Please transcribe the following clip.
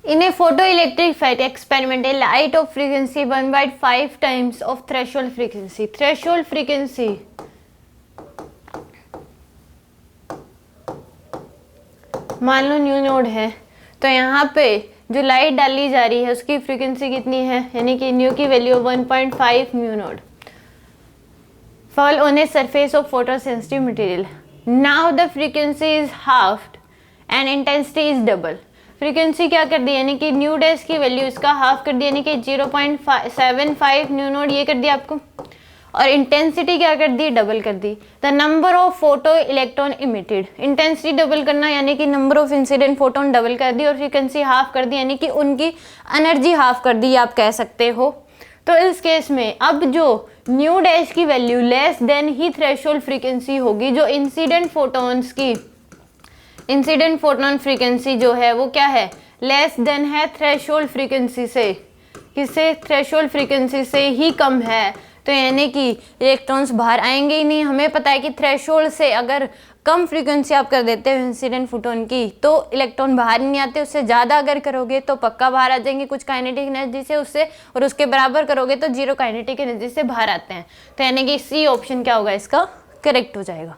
In a photoelectric effect experiment, a light of frequency 1/5 times of threshold frequency. Threshold frequency मान लो new node है, तो यहाँ पे जो लाइट डाली जा रही है उसकी फ्रीक्वेंसी कितनी है, यानी कि न्यू की value 1.5 mu node fall on a surface of photosensitive material. Now the frequency is halved and intensity is double. Frequency क्या कर दी, यानी कि न्यू डैश की वैल्यू इसका हाफ कर दी, यानी कि 0.75 न्यू नोड ये कर दिया आपको, और इंटेंसिटी क्या कर दी, डबल कर दी. The number of photo electron emitted, intensity double करना यानी कि number of incident photon double कर दी, और फ्रीक्वेंसी हाफ कर दी यानी कि उनकी एनर्जी हाफ कर दी, आप कह सकते हो. तो इस केस में अब जो न्यू डैश की वैल्यू लेस देन ही थ्रेशोल्ड फ्रीक्वेंसी होगी, जो इंसिडेंट फोटोन्स की इंसिडेंट फोटोन फ्रीक्वेंसी जो है वो क्या है, लेस देन है थ्रेशोल्ड फ्रीक्वेंसी से, किससे, थ्रेशोल्ड फ्रीक्वेंसी से ही कम है. तो यानी कि इलेक्ट्रॉन्स बाहर आएंगे ही नहीं. हमें पता है कि थ्रेशोल्ड से अगर कम फ्रीक्वेंसी आप कर देते हो इंसिडेंट फोटोन की तो इलेक्ट्रॉन बाहर नहीं आते, उससे ज़्यादा अगर करोगे तो पक्का बाहर आ जाएंगे कुछ काइनेटिक एनर्जी से उससे, और उसके बराबर करोगे तो जीरो काइनेटिक एनर्जी से बाहर आते हैं. तो यानी कि सी ऑप्शन क्या होगा, इसका करेक्ट हो जाएगा.